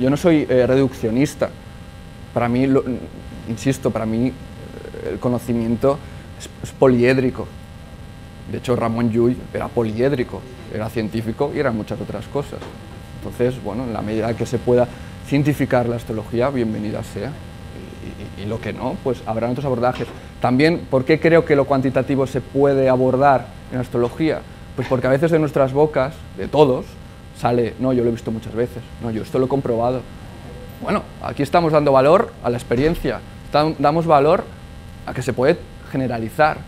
Yo no soy reduccionista. Para mí, insisto, para mí el conocimiento es poliédrico. De hecho, Ramon Llull era poliédrico, era científico y eran muchas otras cosas. Entonces, bueno, en la medida que se pueda cientificar la astrología, bienvenida sea. Y lo que no, pues habrán otros abordajes. También, ¿por qué creo que lo cuantitativo se puede abordar en astrología? Pues porque a veces de nuestras bocas, de todos, sale, no, yo lo he visto muchas veces, no, yo esto lo he comprobado. Bueno, aquí estamos dando valor a la experiencia, damos valor a que se puede generalizar.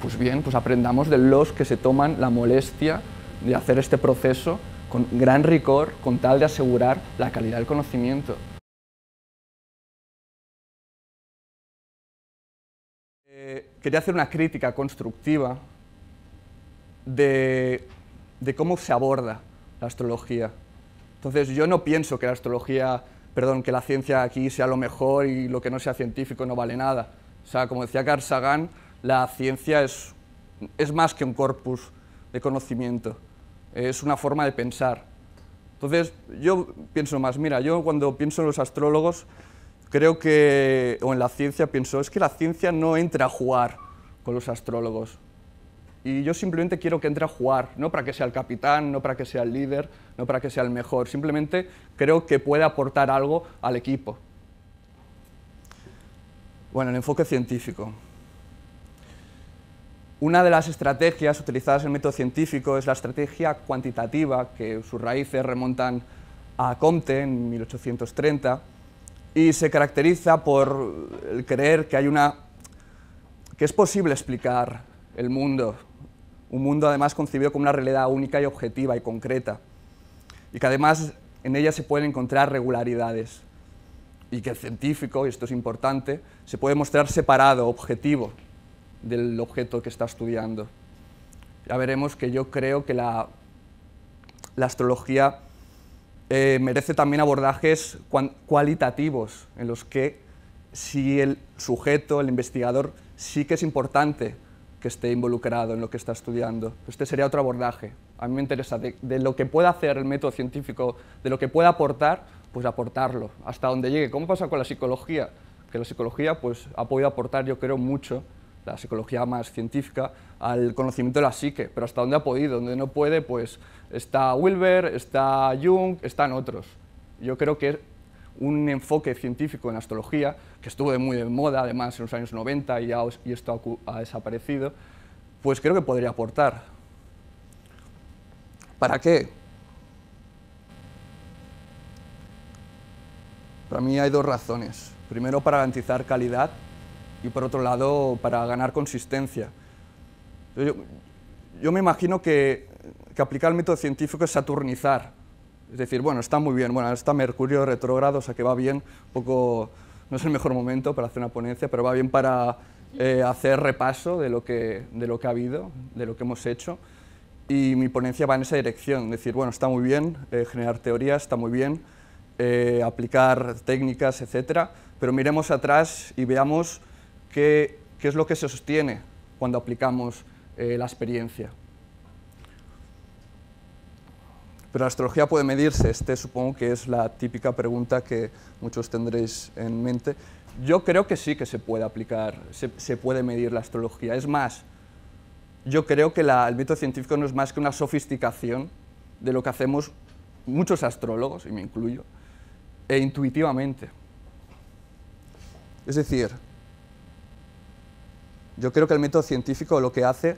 Pues bien, pues aprendamos de los que se toman la molestia de hacer este proceso con gran rigor, con tal de asegurar la calidad del conocimiento. Quería hacer una crítica constructiva de cómo se aborda la astrología. Entonces, yo no pienso que la astrología, que la ciencia aquí sea lo mejor y lo que no sea científico no vale nada. O sea, como decía Carl Sagan, la ciencia es más que un corpus de conocimiento, es una forma de pensar. Entonces, yo pienso más, mira, yo cuando pienso en los astrólogos, creo que, o en la ciencia, pienso, es que la ciencia no entra a jugar con los astrólogos. Y yo simplemente quiero que entre a jugar, no para que sea el capitán, no para que sea el líder, no para que sea el mejor, simplemente creo que puede aportar algo al equipo. Bueno, el enfoque científico. Una de las estrategias utilizadas en el método científico es la estrategia cuantitativa, que sus raíces remontan a Comte en 1830, y se caracteriza por el creer que es posible explicar el mundo, un mundo además concebido como una realidad única y objetiva y concreta, y que además en ella se pueden encontrar regularidades, y que el científico, y esto es importante, se puede mostrar separado, objetivo, del objeto que está estudiando. Ya veremos que yo creo que la astrología merece también abordajes cualitativos, en los que si el sujeto, el investigador, sí que es importante que esté involucrado en lo que está estudiando. Este sería otro abordaje. A mí me interesa de lo que pueda hacer el método científico, de lo que pueda aportar, pues aportarlo, hasta donde llegue. ¿Cómo pasa con la psicología? Que la psicología pues, ha podido aportar, yo creo, mucho, la psicología más científica, al conocimiento de la psique, pero hasta donde ha podido, donde no puede, pues está Wilber, está Jung, están otros. Yo creo que un enfoque científico en la astrología, que estuvo muy de moda además en los años 90 y esto ha desaparecido, pues creo que podría aportar. ¿Para qué? Para mí hay dos razones. Primero, para garantizar calidad y por otro lado, para ganar consistencia. Yo me imagino que aplicar el método científico es saturnizar. Es decir, bueno, está muy bien, bueno, está Mercurio retrógrado, o sea que va bien, no es el mejor momento para hacer una ponencia, pero va bien para hacer repaso de lo que ha habido, de lo que hemos hecho, y mi ponencia va en esa dirección, es decir, bueno, está muy bien generar teorías, está muy bien aplicar técnicas, etcétera, pero miremos atrás y veamos qué es lo que se sostiene cuando aplicamos la experiencia. Pero la astrología puede medirse, supongo que es la típica pregunta que muchos tendréis en mente. Yo creo que sí que se puede aplicar, se puede medir la astrología. Es más, yo creo que el método científico no es más que una sofisticación de lo que hacemos muchos astrólogos, y me incluyo, intuitivamente. Es decir, yo creo que el método científico lo que hace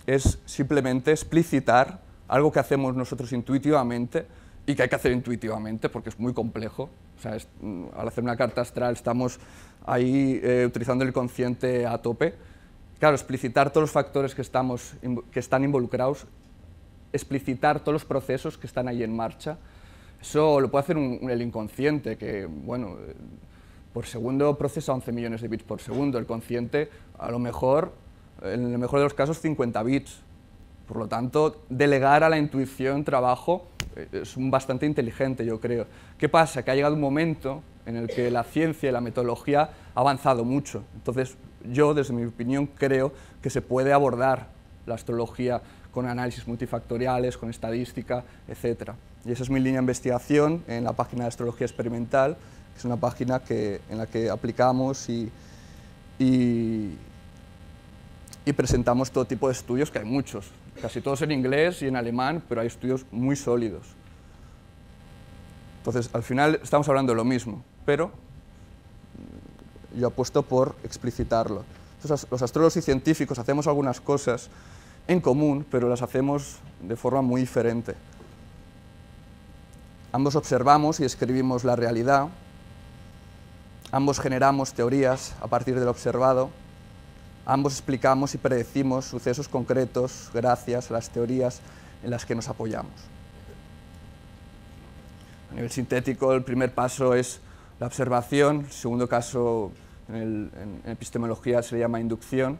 es simplemente explicitar algo que hacemos nosotros intuitivamente y que hay que hacer intuitivamente porque es muy complejo. O sea, al hacer una carta astral estamos ahí utilizando el consciente a tope. Claro, explicitar todos los factores que están involucrados, explicitar todos los procesos que están ahí en marcha, eso lo puede hacer el inconsciente, que, bueno, por segundo procesa 11 millones de bits por segundo. El consciente, a lo mejor, en el mejor de los casos, 50 bits. Por lo tanto, delegar a la intuición trabajo es bastante inteligente, yo creo. ¿Qué pasa? Que ha llegado un momento en el que la ciencia y la metodología ha avanzado mucho. Entonces, yo, desde mi opinión, creo que se puede abordar la astrología con análisis multifactoriales, con estadística, etc. Y esa es mi línea de investigación en la página de Astrología Experimental, que es una página en la que aplicamos y presentamos todo tipo de estudios, que hay muchos, casi todos en inglés y en alemán, pero hay estudios muy sólidos. Entonces, al final estamos hablando de lo mismo, pero yo apuesto por explicitarlo. Entonces, los astrólogos y científicos hacemos algunas cosas en común, pero las hacemos de forma muy diferente. Ambos observamos y escribimos la realidad, ambos generamos teorías a partir del observado, ambos explicamos y predecimos sucesos concretos gracias a las teorías en las que nos apoyamos. A nivel sintético, el primer paso es la observación, el segundo caso en epistemología se le llama inducción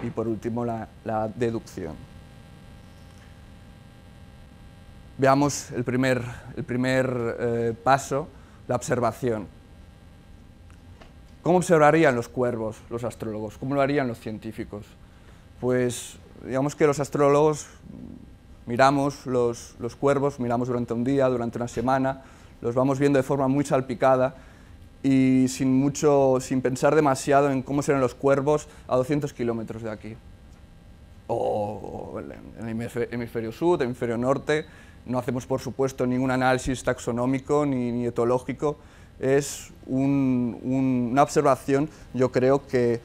y por último la deducción. Veamos el primer paso, la observación. ¿Cómo observarían los cuervos los astrólogos? ¿Cómo lo harían los científicos? Pues digamos que los astrólogos miramos los cuervos, miramos durante un día, durante una semana, los vamos viendo de forma muy salpicada y sin pensar demasiado en cómo serán los cuervos a 200 kilómetros de aquí. O en el hemisferio sur, el hemisferio norte. No hacemos, por supuesto, ningún análisis taxonómico ni etológico. Es una observación, yo creo que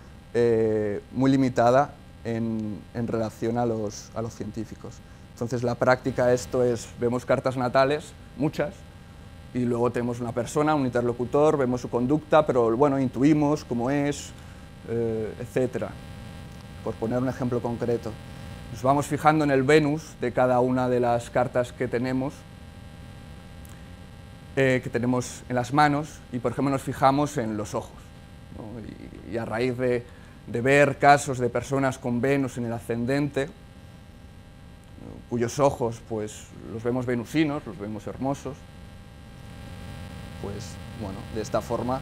muy limitada en relación a los científicos. Entonces, la práctica esto es, vemos cartas natales, muchas, y luego tenemos una persona, un interlocutor, vemos su conducta, pero bueno, intuimos cómo es, etc. Por poner un ejemplo concreto. Nos vamos fijando en el Venus de cada una de las cartas que tenemos en las manos y, por ejemplo, nos fijamos en los ojos, ¿no? Y a raíz de ver casos de personas con Venus en el ascendente, cuyos ojos pues, los vemos venusinos, los vemos hermosos, pues bueno, de esta forma,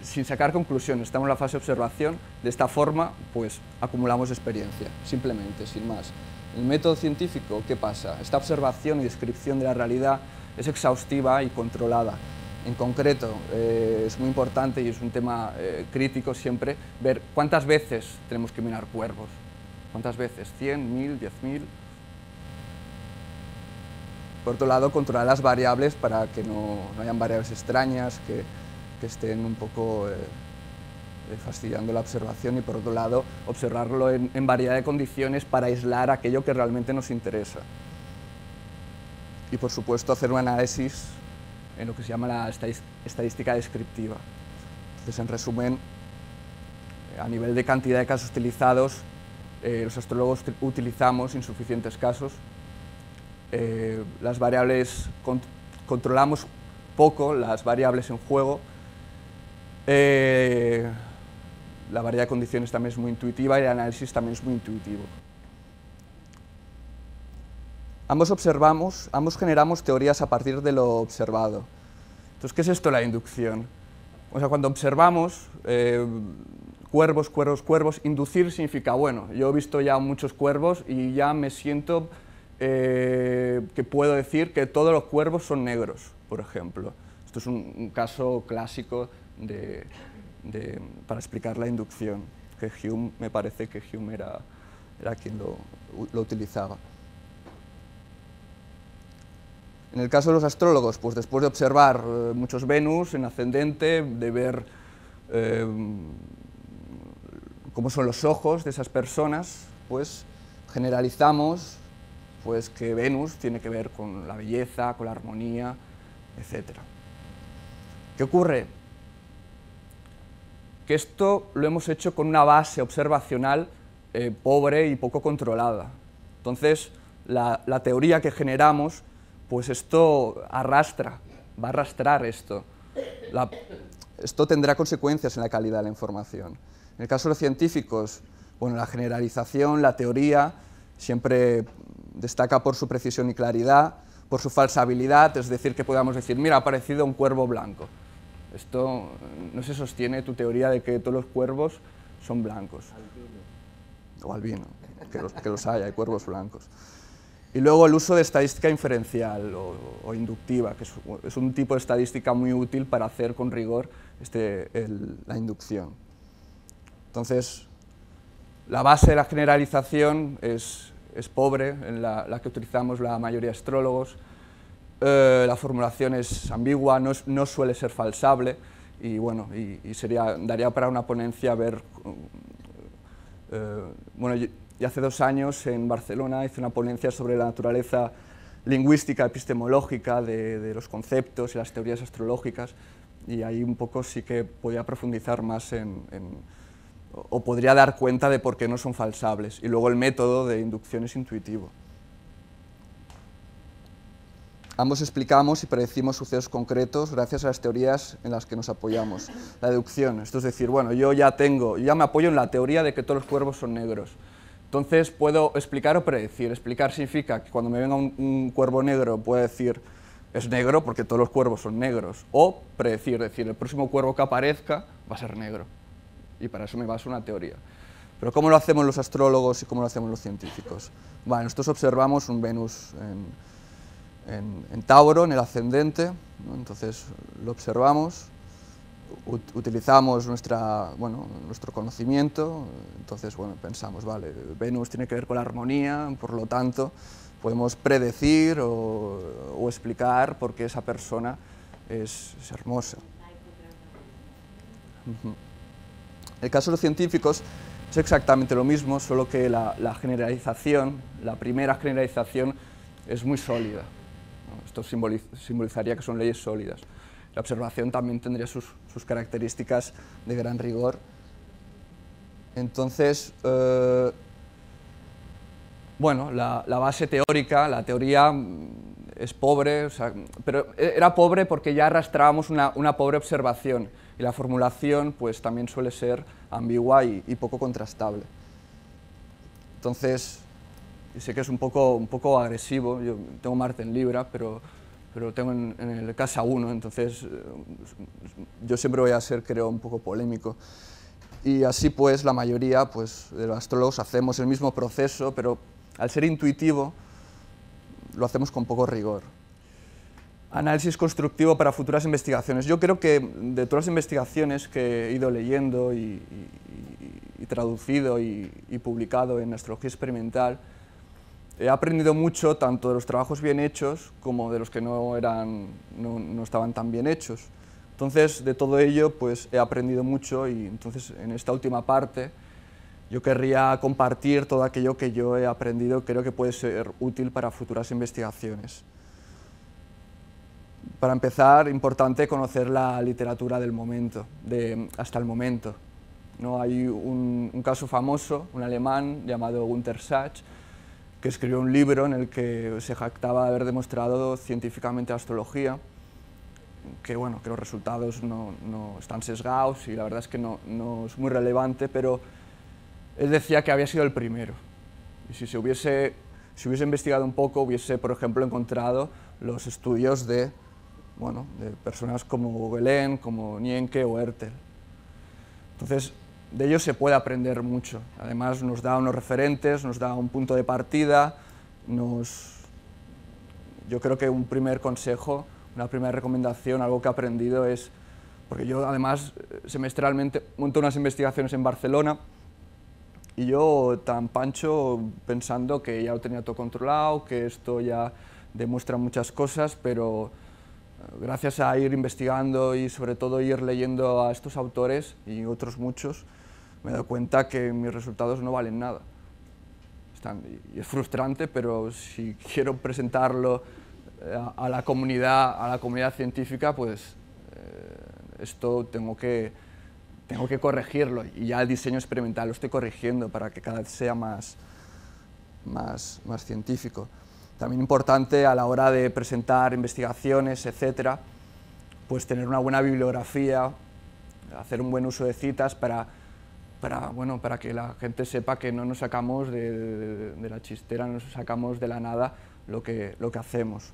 sin sacar conclusiones, estamos en la fase de observación, de esta forma pues acumulamos experiencia, simplemente, sin más. El método científico, ¿qué pasa? Esta observación y descripción de la realidad es exhaustiva y controlada. En concreto, es muy importante y es un tema crítico siempre ver cuántas veces tenemos que mirar cuervos. ¿Cuántas veces? ¿100, 1000, 10.000? Por otro lado, controlar las variables para que no hayan variables extrañas, que estén un poco fastidiando la observación y, por otro lado, observarlo en variedad de condiciones para aislar aquello que realmente nos interesa. Y, por supuesto, hacer un análisis en lo que se llama la estadística descriptiva. Entonces, en resumen, a nivel de cantidad de casos utilizados, los astrólogos utilizamos insuficientes casos. Las variables, controlamos poco las variables en juego. La variedad de condiciones también es muy intuitiva y el análisis también es muy intuitivo. Ambos observamos, ambos generamos teorías a partir de lo observado. Entonces, ¿qué es esto la inducción? O sea, cuando observamos cuervos, inducir significa, bueno, yo he visto ya muchos cuervos y ya me siento que puedo decir que todos los cuervos son negros, por ejemplo. Esto es un caso clásico para explicar la inducción, que Hume, me parece que Hume era quien lo utilizaba. En el caso de los astrólogos, pues después de observar muchos Venus en ascendente, de ver cómo son los ojos de esas personas, pues generalizamos pues, que Venus tiene que ver con la belleza, con la armonía, etc. ¿Qué ocurre? Que esto lo hemos hecho con una base observacional pobre y poco controlada. Entonces, la teoría que generamos, pues esto va a arrastrar esto. Esto tendrá consecuencias en la calidad de la información. En el caso de los científicos, bueno, la generalización, la teoría, siempre destaca por su precisión y claridad, por su falsabilidad, es decir, que podamos decir, mira, ha aparecido un cuervo blanco. Esto no se sostiene tu teoría de que todos los cuervos son blancos. Albino. O albino, que los hay cuervos blancos. Y luego el uso de estadística inferencial o inductiva, que es un tipo de estadística muy útil para hacer con rigor la inducción. Entonces, la base de la generalización es pobre, en la que utilizamos la mayoría de astrólogos. La formulación es ambigua, no suele ser falsable, y bueno, daría para una ponencia ver. Bueno, y hace 2 años en Barcelona hice una ponencia sobre la naturaleza lingüística, epistemológica de los conceptos y las teorías astrológicas, y ahí un poco sí que podía profundizar más o podría dar cuenta de por qué no son falsables. Y luego el método de inducción es intuitivo. Ambos explicamos y predecimos sucesos concretos gracias a las teorías en las que nos apoyamos. La deducción, esto es decir, bueno, yo ya me apoyo en la teoría de que todos los cuervos son negros. Entonces puedo explicar o predecir. Explicar significa que cuando me venga un cuervo negro puedo decir es negro porque todos los cuervos son negros. O predecir, decir el próximo cuervo que aparezca va a ser negro. Y para eso me baso en una teoría. Pero ¿cómo lo hacemos los astrólogos y cómo lo hacemos los científicos? Bueno, nosotros observamos un Venus en Tauro, en el ascendente, ¿no? Entonces lo observamos, utilizamos nuestro conocimiento, entonces bueno, pensamos, vale, Venus tiene que ver con la armonía, por lo tanto podemos predecir o explicar por qué esa persona es hermosa. En el caso de los científicos es exactamente lo mismo, solo que la generalización, la primera generalización es muy sólida. Esto simbolizaría que son leyes sólidas. La observación también tendría sus características de gran rigor. Entonces, bueno, la base teórica, la teoría es pobre, pero era pobre porque ya arrastrábamos una pobre observación, y la formulación pues también suele ser ambigua y poco contrastable. Entonces, y sé que es un poco agresivo, yo tengo Marte en Libra, pero tengo en el casa 1, entonces yo siempre voy a ser, creo, un poco polémico. Y así pues la mayoría de los astrólogos hacemos el mismo proceso, pero al ser intuitivo lo hacemos con poco rigor. Análisis constructivo para futuras investigaciones. Yo creo que de todas las investigaciones que he ido leyendo y traducido y publicado en astrología experimental, he aprendido mucho tanto de los trabajos bien hechos como de los que no estaban tan bien hechos. Entonces, de todo ello pues, he aprendido mucho, y entonces en esta última parte yo querría compartir todo aquello que yo he aprendido, creo que puede ser útil para futuras investigaciones. Para empezar, importante conocer la literatura del momento, hasta el momento, ¿no? Hay un caso famoso, un alemán llamado Günther Sachs, que escribió un libro en el que se jactaba de haber demostrado científicamente la astrología, que bueno, que los resultados no están sesgados y la verdad es que no es muy relevante, pero él decía que había sido el primero. Y si hubiese investigado un poco, hubiese, por ejemplo, encontrado los estudios de personas como Gobelin, como Nienke o Hertel. Entonces, de ellos se puede aprender mucho. Además, nos da unos referentes, nos da un punto de partida, yo creo que un primer consejo, una primera recomendación, algo que he aprendido es, porque yo además semestralmente monto unas investigaciones en Barcelona, y yo tan pancho pensando que ya lo tenía todo controlado, que esto ya demuestra muchas cosas, pero gracias a ir investigando y sobre todo ir leyendo a estos autores y otros muchos, me he dado cuenta que mis resultados no valen nada. Y es frustrante, pero si quiero presentarlo a la comunidad científica, pues esto tengo que corregirlo, y ya el diseño experimental lo estoy corrigiendo para que cada vez sea más científico. También importante a la hora de presentar investigaciones, etcétera, pues tener una buena bibliografía, hacer un buen uso de citas para que la gente sepa que no nos sacamos de la chistera, no nos sacamos de la nada lo que hacemos.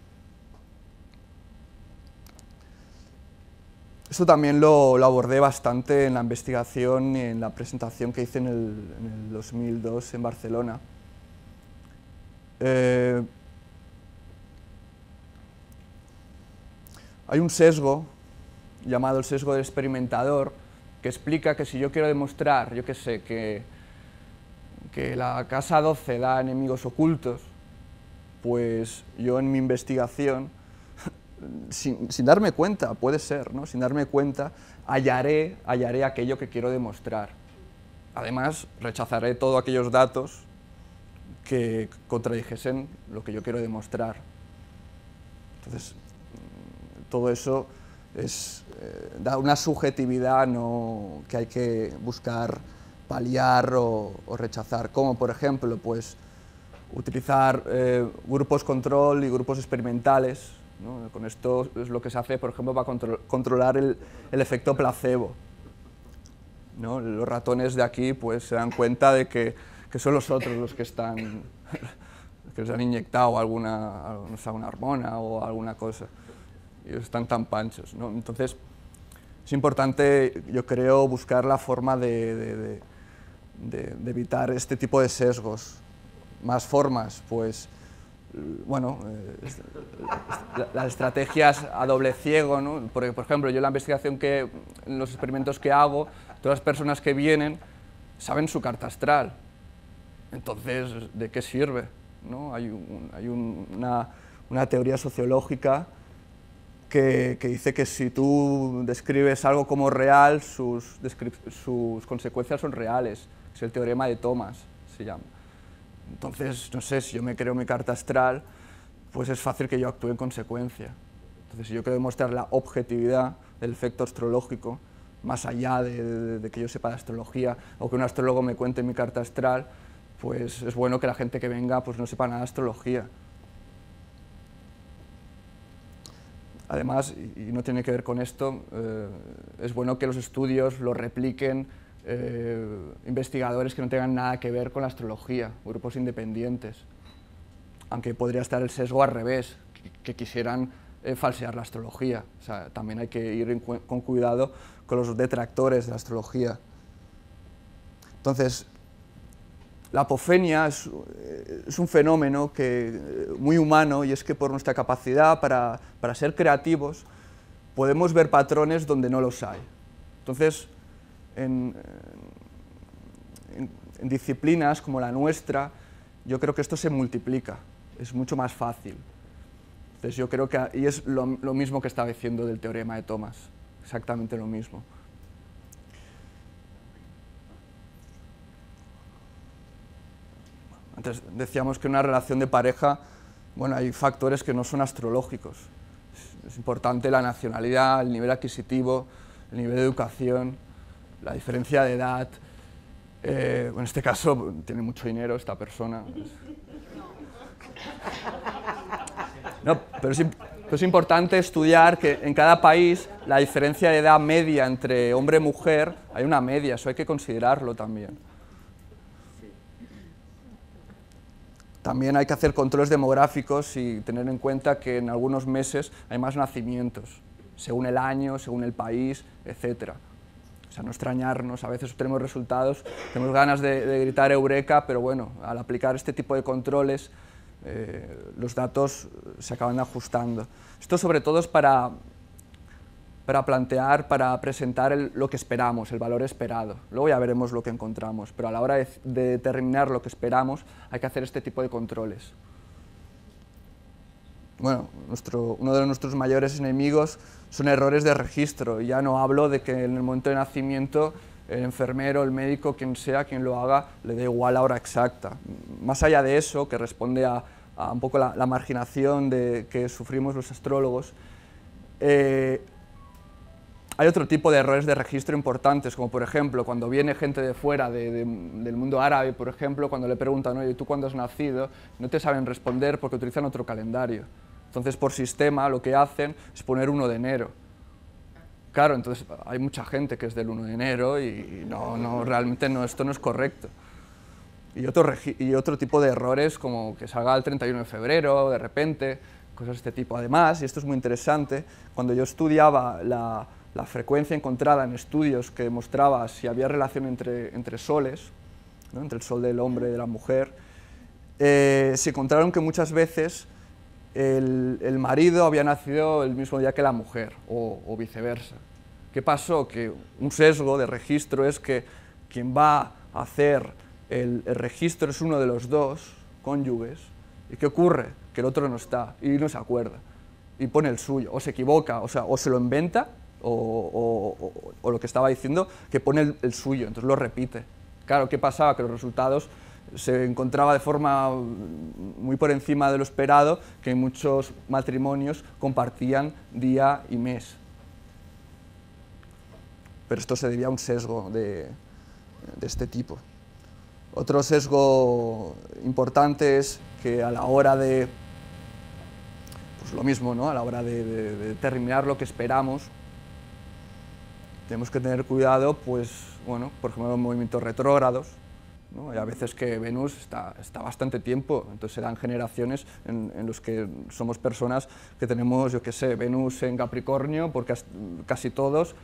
Esto también lo abordé bastante en la investigación y en la presentación que hice en el 2002 en Barcelona. Hay un sesgo llamado el sesgo del experimentador que explica que si yo quiero demostrar, yo qué sé, que la casa 12 da enemigos ocultos, pues yo en mi investigación, sin darme cuenta, puede ser, ¿no? Sin darme cuenta, hallaré aquello que quiero demostrar. Además, rechazaré todos aquellos datos que contradijesen lo que yo quiero demostrar. Entonces, todo eso da una subjetividad que hay que buscar paliar o rechazar, como por ejemplo, pues, utilizar grupos control y grupos experimentales, ¿no? Con esto es lo que se hace, por ejemplo, para controlar el efecto placebo, ¿no? Los ratones de aquí pues, se dan cuenta de que son los otros los que están, que les han inyectado alguna hormona o alguna cosa, y ellos están tan panchos, ¿no? Entonces, es importante, yo creo, buscar la forma de evitar este tipo de sesgos. Más formas, pues, bueno, las estrategias a doble ciego, ¿no? Porque, por ejemplo, yo en la investigación en los experimentos que hago, todas las personas que vienen saben su carta astral. Entonces, ¿de qué sirve? ¿No? Hay una teoría sociológica que dice que si tú describes algo como real, sus consecuencias son reales. Es el teorema de Thomas, se llama. Entonces, no sé, si yo me creo mi carta astral, pues es fácil que yo actúe en consecuencia. Entonces, si yo quiero demostrar la objetividad del efecto astrológico, más allá de que yo sepa de astrología o que un astrólogo me cuente mi carta astral, pues es bueno que la gente que venga pues no sepa nada de astrología. Además, y no tiene que ver con esto, es bueno que los estudios los repliquen investigadores que no tengan nada que ver con la astrología, grupos independientes, aunque podría estar el sesgo al revés, que quisieran falsear la astrología. O sea, también hay que ir con cuidado con los detractores de la astrología. Entonces, la apofenia es un fenómeno muy humano, y es que por nuestra capacidad para ser creativos podemos ver patrones donde no los hay. Entonces, en disciplinas como la nuestra, yo creo que esto se multiplica, es mucho más fácil. Entonces yo creo que y es lo mismo que estaba diciendo del teorema de Thomas, exactamente lo mismo. Antes decíamos que en una relación de pareja, bueno, hay factores que no son astrológicos. Es importante la nacionalidad, el nivel adquisitivo, el nivel de educación, la diferencia de edad. En este caso tiene mucho dinero esta persona. No, pero es importante estudiar que en cada país la diferencia de edad media entre hombre y mujer, hay una media, eso hay que considerarlo también. También hay que hacer controles demográficos y tener en cuenta que en algunos meses hay más nacimientos, según el año, según el país, etc. O sea, no extrañarnos, a veces tenemos resultados, tenemos ganas de gritar eureka, pero bueno, al aplicar este tipo de controles, los datos se acaban ajustando. Esto sobre todo es para plantear, para presentar lo que esperamos, el valor esperado. Luego ya veremos lo que encontramos, pero a la hora de determinar lo que esperamos hay que hacer este tipo de controles. Bueno, uno de nuestros mayores enemigos son errores de registro. Ya no hablo de que en el momento de nacimiento el enfermero, el médico, quien sea, quien lo haga, le dé igual la hora exacta. Más allá de eso, que responde a un poco la marginación que sufrimos los astrólogos, hay otro tipo de errores de registro importantes, como por ejemplo, cuando viene gente de fuera, del mundo árabe, por ejemplo, cuando le preguntan, oye, ¿tú cuándo has nacido? No te saben responder porque utilizan otro calendario. Entonces, por sistema, lo que hacen es poner 1 de enero. Claro, entonces hay mucha gente que es del 1 de enero y realmente esto no es correcto. Y otro tipo de errores, como que salga el 31 de febrero, de repente, cosas de este tipo. Además, y esto es muy interesante, cuando yo estudiaba la frecuencia encontrada en estudios que mostraba si había relación entre soles, ¿no? Entre el sol del hombre y de la mujer, se encontraron que muchas veces el marido había nacido el mismo día que la mujer, o viceversa. ¿Qué pasó? Que un sesgo de registro es que quien va a hacer el registro es uno de los dos cónyuges. ¿Y qué ocurre? Que el otro no está y no se acuerda y pone el suyo, o se equivoca, o sea, o se lo inventa, o lo que estaba diciendo, que pone el suyo, entonces lo repite. Claro, ¿qué pasaba? Que los resultados se encontraba de forma muy por encima de lo esperado, que muchos matrimonios compartían día y mes. Pero esto se debía a un sesgo de este tipo. Otro sesgo importante es que a la hora de, pues lo mismo, ¿no? A la hora de determinar lo que esperamos, tenemos que tener cuidado, pues, bueno, por ejemplo, los movimientos retrógrados, ¿no? Hay a veces que Venus está bastante tiempo, entonces se dan generaciones en los que somos personas que tenemos, yo qué sé, Venus en Capricornio, porque casi todos,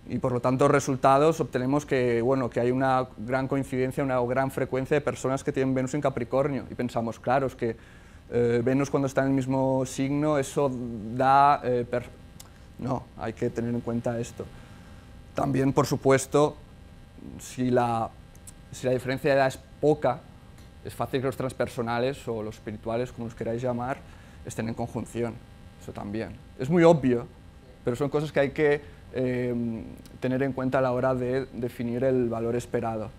y por lo tanto resultados obtenemos que, bueno, que hay una gran coincidencia, una gran frecuencia de personas que tienen Venus en Capricornio, y pensamos, claro, es que Venus cuando está en el mismo signo, eso da... No, hay que tener en cuenta esto. También, por supuesto, si la diferencia de edad es poca, es fácil que los transpersonales o los espirituales, como los queráis llamar, estén en conjunción. Eso también. Es muy obvio, pero son cosas que hay que tener en cuenta a la hora de definir el valor esperado.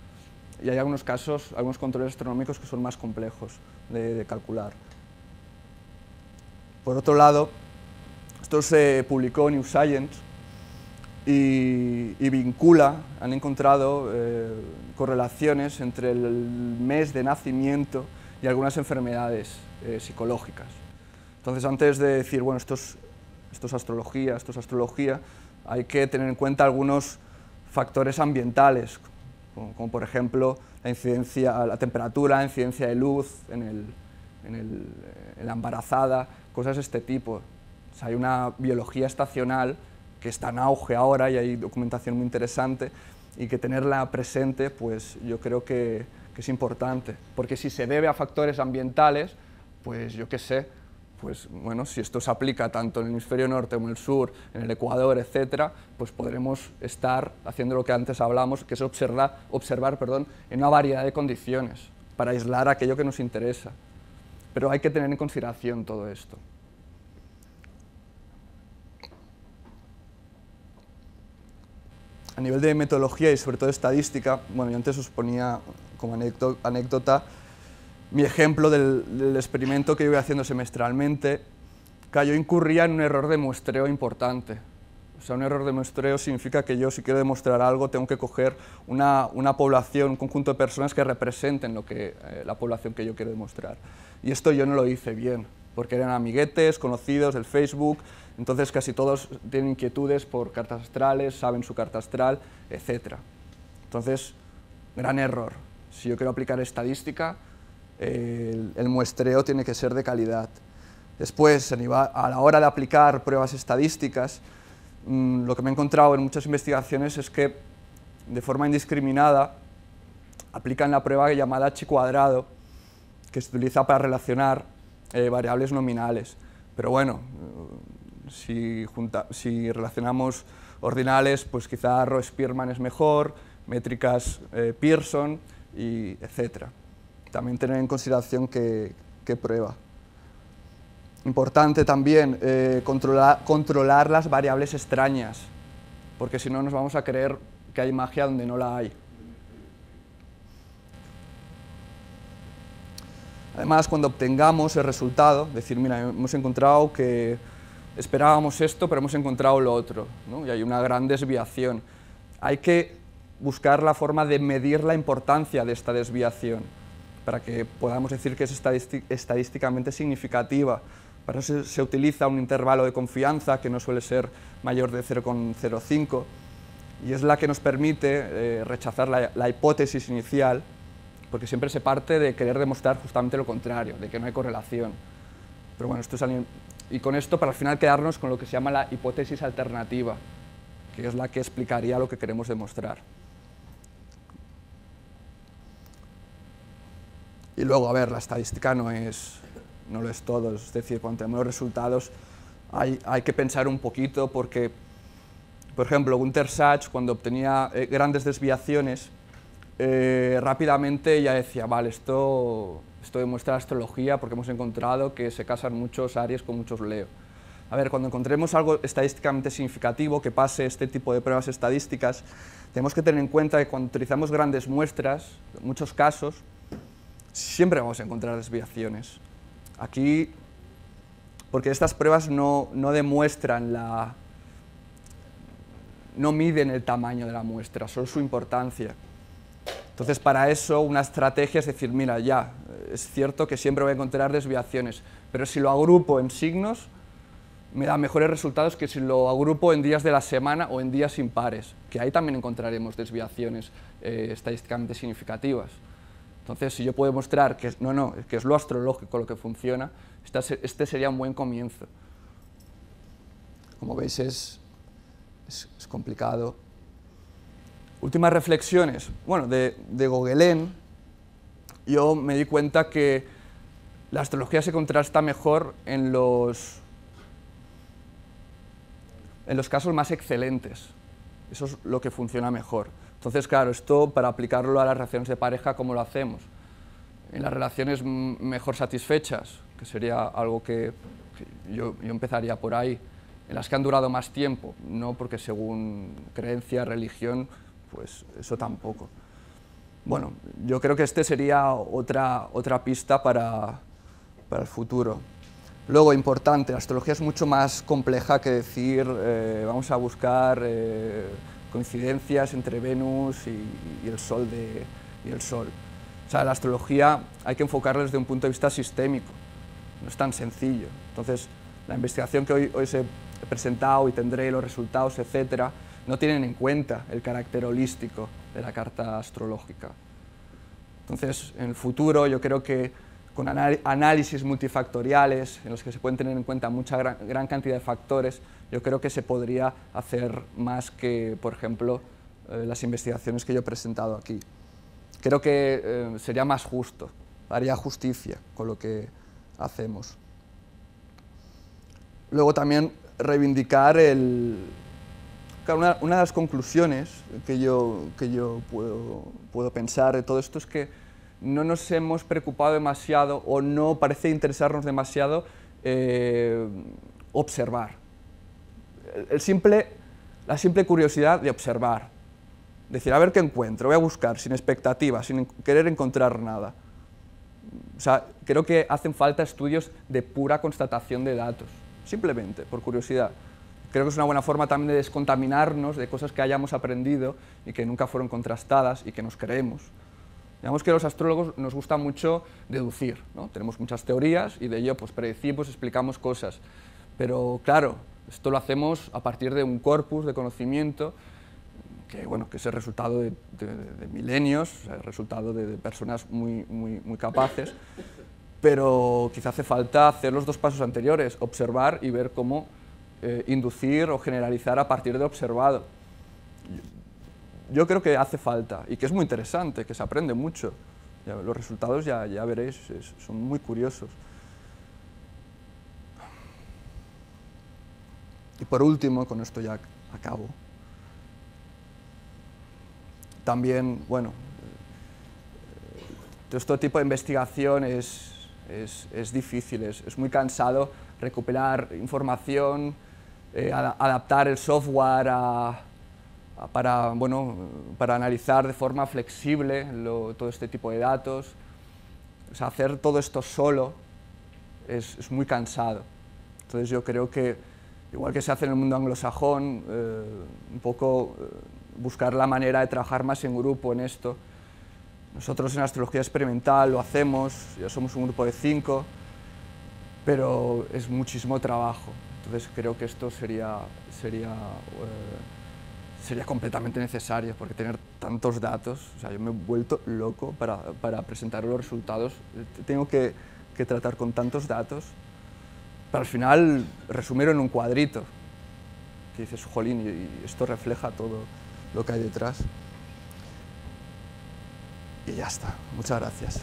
Y hay algunos casos, algunos controles astronómicos que son más complejos de calcular. Por otro lado, esto se publicó en New Science, y vincula, han encontrado correlaciones entre el mes de nacimiento y algunas enfermedades psicológicas. Entonces, antes de decir, bueno, esto es astrología, hay que tener en cuenta algunos factores ambientales, como por ejemplo la incidencia, la temperatura, la incidencia de luz en la embarazada, cosas de este tipo. O sea, hay una biología estacional que está en auge ahora y hay documentación muy interesante, y que tenerla presente, pues yo creo que es importante, porque si se debe a factores ambientales, pues yo qué sé, pues bueno, si esto se aplica tanto en el hemisferio norte como en el sur, en el Ecuador, etcétera, pues podremos estar haciendo lo que antes hablamos, que es observar, en una variedad de condiciones, para aislar aquello que nos interesa. Pero hay que tener en consideración todo esto. A nivel de metodología y sobre todo estadística, bueno, yo antes os ponía como anécdota mi ejemplo del experimento que yo iba haciendo semestralmente, que yo incurría en un error de muestreo importante. O sea, un error de muestreo significa que yo, si quiero demostrar algo, tengo que coger una población, un conjunto de personas que representen la población que yo quiero demostrar. Y esto yo no lo hice bien, porque eran amiguetes, conocidos del Facebook, entonces casi todos tienen inquietudes por cartas astrales, saben su carta astral, etc. Entonces, gran error. Si yo quiero aplicar estadística, el muestreo tiene que ser de calidad. Después, a la hora de aplicar pruebas estadísticas, lo que me he encontrado en muchas investigaciones es que de forma indiscriminada aplican la prueba llamada H², que se utiliza para relacionar variables nominales. Pero bueno, si relacionamos ordinales, pues quizá Rowe-Spearman es mejor, métricas Pearson, y etcétera. También tener en consideración qué prueba. Importante también controlar las variables extrañas, porque si no nos vamos a creer que hay magia donde no la hay. Además, cuando obtengamos el resultado, decir, mira, hemos encontrado que esperábamos esto, pero hemos encontrado lo otro, ¿no? Y hay una gran desviación. Hay que buscar la forma de medir la importancia de esta desviación, para que podamos decir que es estadísticamente significativa. Para eso se utiliza un intervalo de confianza que no suele ser mayor de 0,05, y es la que nos permite rechazar la hipótesis inicial, porque siempre se parte de querer demostrar justamente lo contrario, de que no hay correlación. Pero bueno, y con esto para al final quedarnos con lo que se llama la hipótesis alternativa, que es la que explicaría lo que queremos demostrar. Y luego, a ver, la estadística no es no lo es todo. Es decir, cuando tenemos los resultados hay que pensar un poquito porque, por ejemplo, Gunter Sachs, cuando obtenía grandes desviaciones, rápidamente ya decía, vale, esto demuestra la astrología porque hemos encontrado que se casan muchos Aries con muchos Leo. A ver, cuando encontremos algo estadísticamente significativo que pase este tipo de pruebas estadísticas, tenemos que tener en cuenta que cuando utilizamos grandes muestras, en muchos casos, siempre vamos a encontrar desviaciones. Aquí, porque estas pruebas no demuestran no miden el tamaño de la muestra, solo su importancia. Entonces, para eso, una estrategia es decir, mira, ya, es cierto que siempre voy a encontrar desviaciones, pero si lo agrupo en signos, me da mejores resultados que si lo agrupo en días de la semana o en días impares, que ahí también encontraremos desviaciones estadísticamente significativas. Entonces, si yo puedo demostrar que que es lo astrológico lo que funciona, este sería un buen comienzo. Como veis, es complicado. Últimas reflexiones. Bueno, de Gauguin, yo me di cuenta que la astrología se contrasta mejor en los casos más excelentes. Eso es lo que funciona mejor. Entonces, claro, esto para aplicarlo a las relaciones de pareja, ¿cómo lo hacemos? En las relaciones mejor satisfechas, que sería algo que yo empezaría por ahí, en las que han durado más tiempo, no porque según creencia, religión, pues eso tampoco. Bueno, yo creo que este sería otra pista para el futuro. Luego, importante, la astrología es mucho más compleja que decir vamos a buscar coincidencias entre Venus y el Sol. O sea, la astrología hay que enfocarla desde un punto de vista sistémico, no es tan sencillo. Entonces, la investigación que hoy os he presentado y tendré los resultados, etcétera, no tienen en cuenta el carácter holístico de la carta astrológica. Entonces, en el futuro yo creo que con análisis multifactoriales, en los que se pueden tener en cuenta mucha gran cantidad de factores, yo creo que se podría hacer más que, por ejemplo, las investigaciones que yo he presentado aquí. Creo que sería más justo, haría justicia con lo que hacemos. Luego también reivindicar una de las conclusiones que yo puedo pensar de todo esto es que no nos hemos preocupado demasiado o no parece interesarnos demasiado observar. La simple curiosidad de observar. Decir, a ver qué encuentro, voy a buscar sin expectativas, sin querer encontrar nada. O sea, creo que hacen falta estudios de pura constatación de datos, simplemente, por curiosidad. Creo que es una buena forma también de descontaminarnos de cosas que hayamos aprendido y que nunca fueron contrastadas y que nos creemos. Digamos que a los astrólogos nos gusta mucho deducir, ¿no? Tenemos muchas teorías y de ello pues, predecimos, explicamos cosas. Pero claro, esto lo hacemos a partir de un corpus de conocimiento que, bueno, que es el resultado de milenios, o sea, el resultado de personas muy capaces, pero quizá hace falta hacer los dos pasos anteriores, observar y ver cómo inducir o generalizar a partir de observado. Yo creo que hace falta y que es muy interesante, que se aprende mucho. Los resultados ya veréis, son muy curiosos. Y por último, con esto ya acabo, también, bueno, todo este tipo de investigación es difícil, es muy cansado recuperar información, adaptar el software para analizar de forma flexible todo este tipo de datos. O sea, hacer todo esto solo es muy cansado. Entonces yo creo que, igual que se hace en el mundo anglosajón, un poco buscar la manera de trabajar más en grupo en esto. Nosotros en astrología experimental lo hacemos, ya somos un grupo de 5, pero es muchísimo trabajo. Entonces creo que esto sería completamente necesario, porque tener tantos datos, o sea, yo me he vuelto loco para presentar los resultados. Tengo que tratar con tantos datos, para al final resumirlo en un cuadrito, que dices, jolín, y esto refleja todo lo que hay detrás. Y ya está. Muchas gracias.